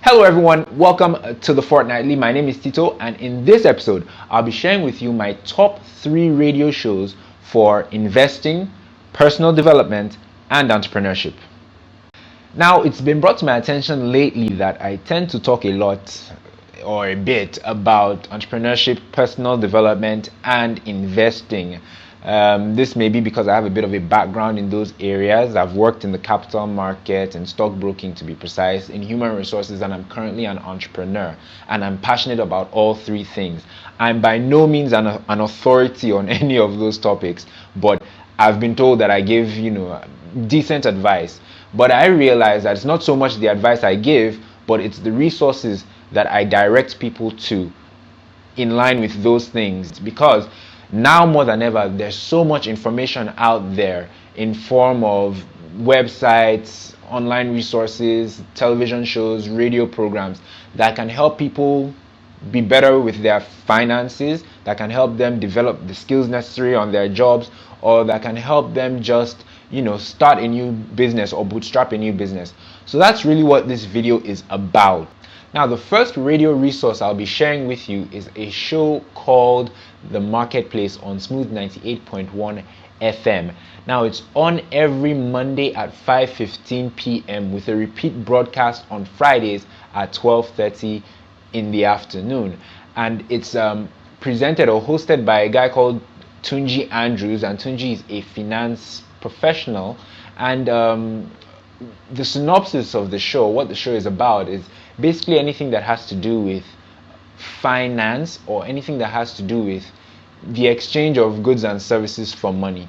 Hello everyone, welcome to the Fortnightly. My name is Tito, and in this episode, I'll be sharing with you my top 3 radio shows for investing, personal development, and entrepreneurship. Now, it's been brought to my attention lately that I tend to talk a lot or a bit about entrepreneurship, personal development, and investing. This may be because I have a bit of a background in those areas. I've worked in the capital market and stockbroking, to be precise, in human resources, and I'm currently an entrepreneur. And I'm passionate about all 3 things. I'm by no means an authority on any of those topics, but I've been told that I give, decent advice. But I realize that it's not so much the advice I give, but it's the resources that I direct people to in line with those things, because now more than ever there's so much information out there in form of websites, online resources, television shows, radio programs that can help people be better with their finances, that can help them develop the skills necessary on their jobs, or that can help them just start a new business or bootstrap a new business. So that's really what this video is about. Now, the first radio resource I'll be sharing with you is a show called The Marketplace on Smooth 98.1 FM. Now, it's on every Monday at 5:15 p.m. with a repeat broadcast on Fridays at 12:30 in the afternoon. And it's presented or hosted by a guy called Tunji Andrews, and Tunji is a finance professional. And the synopsis of the show, what the show is about, is basically anything that has to do with finance or anything that has to do with the exchange of goods and services for money.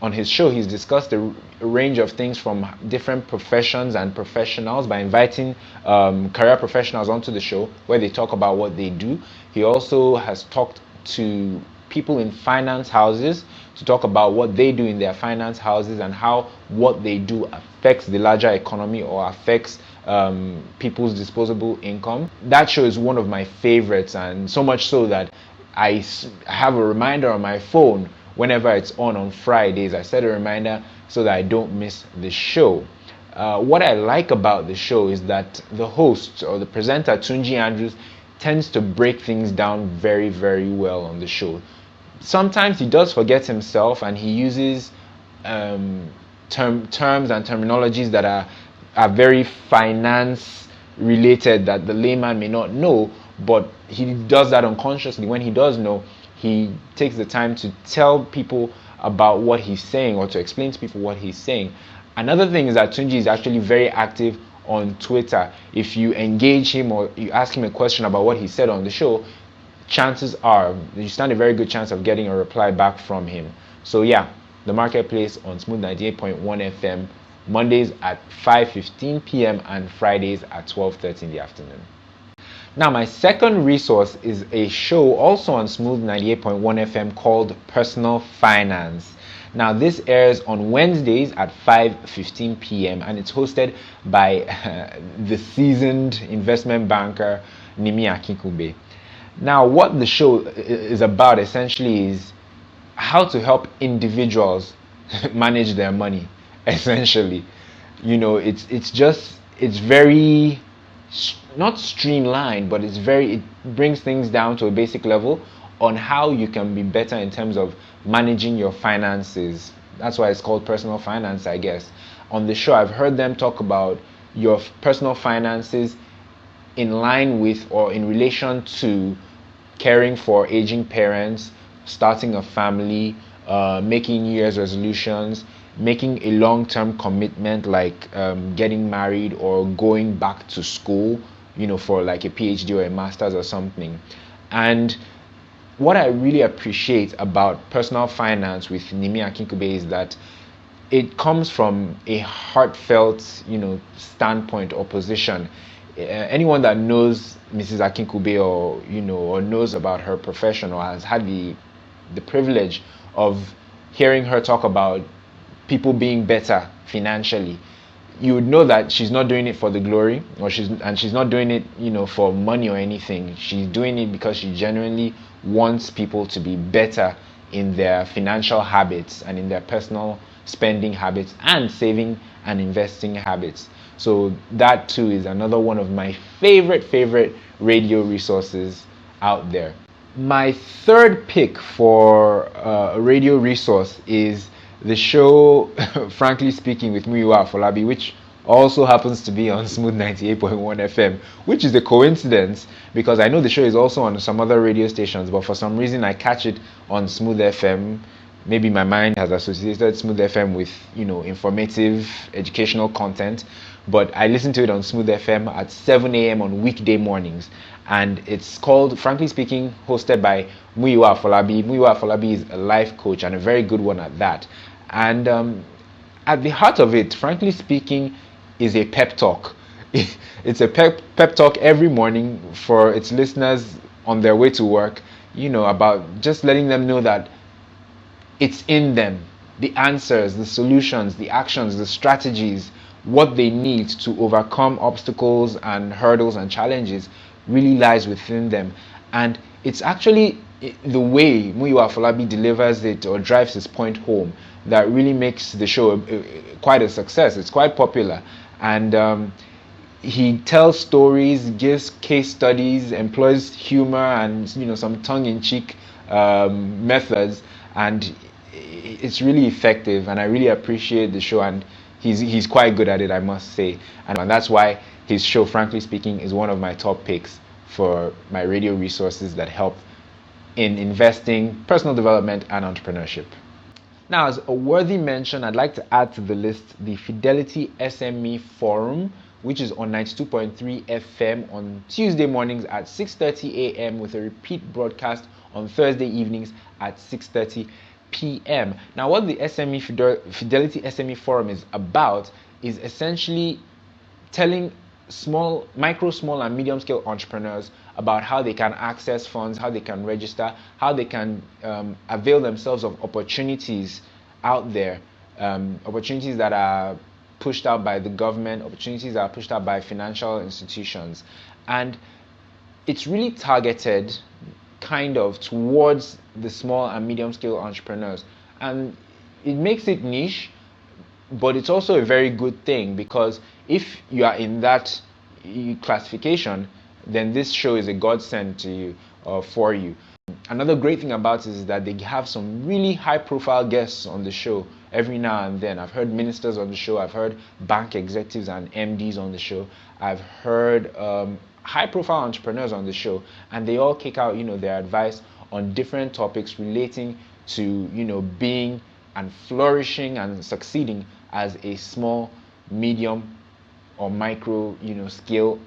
On his show, he's discussed a range of things from different professions and professionals by inviting career professionals onto the show where they talk about what they do. He also has talked to people in finance houses to talk about what they do in their finance houses and how what they do affects the larger economy or affects people's disposable income. That show is one of my favorites, and so much so that I have a reminder on my phone whenever it's on Fridays. I set a reminder so that I don't miss the show. What I like about the show is that the host or the presenter, Tunji Andrews, tends to break things down very, very well on the show. Sometimes he does forget himself and he uses terms and terminologies that are very finance related that the layman may not know, but he does that unconsciously. When he does know, he takes the time to tell people about what he's saying or to explain to people what he's saying. Another thing is that Tunji is actually very active on Twitter. If you engage him or you ask him a question about what he said on the show, chances are you stand a very good chance of getting a reply back from him. So yeah, The Marketplace on Smooth 98.1 FM, Mondays at 5:15 p.m. and Fridays at 12:30 in the afternoon. Now, my second resource is a show also on Smooth 98.1 FM called Personal Finance. Now, this airs on Wednesdays at 5:15 p.m. and it's hosted by the seasoned investment banker Nimi Akinkube. Now, what the show is about essentially is how to help individuals manage their money. Essentially, it's very not streamlined, but it brings things down to a basic level on how you can be better in terms of managing your finances. That's why it's called personal finance, I guess. On the show, I've heard them talk about your personal finances in line with or in relation to caring for aging parents, starting a family, making New Year's resolutions, making a long-term commitment like getting married or going back to school, for like a PhD or a master's or something. And what I really appreciate about personal finance with Nimi Akinkube is that it comes from a heartfelt, standpoint or position. Anyone that knows Mrs. Akinkube or knows about her profession or has had the privilege of hearing her talk about people being better financially, you would know that she's not doing it for the glory, or she's not doing it, for money or anything. She's doing it because she genuinely wants people to be better in their financial habits and in their personal spending habits and saving and investing habits. So that too is another one of my favorite radio resources out there. My third pick for a radio resource is the show Frankly Speaking with Muyiwa Afolabi, which also happens to be on Smooth 98.1 FM, which is a coincidence because I know the show is also on some other radio stations, but for some reason I catch it on Smooth FM. Maybe my mind has associated Smooth FM with, informative, educational content, but I listen to it on Smooth FM at 7 a.m. on weekday mornings, and it's called Frankly Speaking, hosted by Muyiwa Afolabi. Muyiwa Afolabi is a life coach and a very good one at that. And at the heart of it, Frankly Speaking, is a pep talk. It's a pep talk every morning for its listeners on their way to work, about just letting them know that it's in them. The answers, the solutions, the actions, the strategies, what they need to overcome obstacles and hurdles and challenges really lies within them. And it's actually the way Muyiwa Afolabi delivers it or drives his point home that really makes the show quite a success. It's quite popular. And he tells stories, gives case studies, employs humor and some tongue-in-cheek methods, and it's really effective. And I really appreciate the show, and he's quite good at it, I must say. And that's why his show, Frankly Speaking, is one of my top picks for my radio resources that help in investing, personal development, and entrepreneurship. Now, as a worthy mention, I'd like to add to the list the Fidelity SME Forum, which is on 92.3 FM on Tuesday mornings at 6:30 a.m. with a repeat broadcast on Thursday evenings at 6:30 p.m. Now, what the Fidelity SME Forum is about is essentially telling small and medium scale entrepreneurs about how they can access funds, how they can register, how they can avail themselves of opportunities out there, opportunities that are pushed out by the government, opportunities that are pushed out by financial institutions. And it's really targeted kind of towards the small and medium scale entrepreneurs. And it makes it niche, but it's also a very good thing, because if you are in that classification, then this show is a godsend to you or for you. Another great thing about it is that they have some really high profile guests on the show every now and then. I've heard ministers on the show, I've heard bank executives and MDs on the show, I've heard high profile entrepreneurs on the show, and they all kick out their advice on different topics relating to being and flourishing and succeeding as a small, medium or micro scale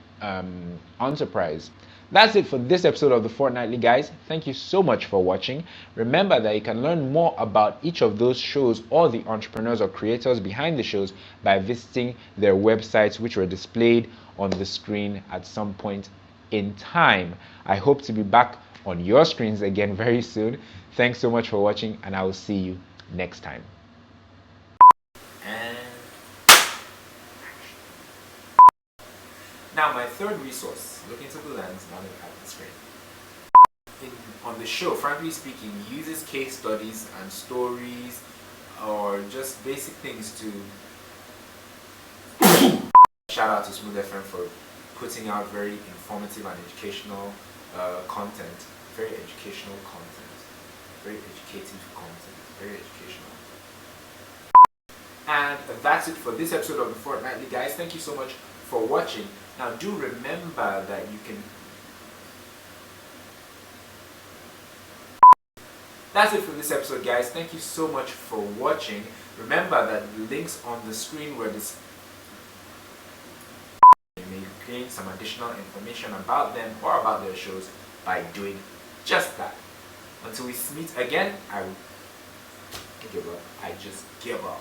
enterprise. That's it for this episode of the Fortnightly, guys. Thank you so much for watching. Remember that you can learn more about each of those shows or the entrepreneurs or creators behind the shows by visiting their websites, which were displayed on the screen at some point in time. I hope to be back on your screens again very soon. Thanks so much for watching, and I will see you next time. And now my third resource, look into the lens now that I have the screen. On the show, Frankly Speaking, uses case studies and stories or just basic things to shout out to Smooth FM for putting out very informative and educational content, very educational content, very educative content, very educational. And that's it for this episode of the Fortnightly, guys. Thank you so much for watching. Now do remember that you can... That's it for this episode, guys. Thank you so much for watching. Remember that the links on the screen were this. You may gain some additional information about them or about their shows by doing just that. Until we meet again, I just give up.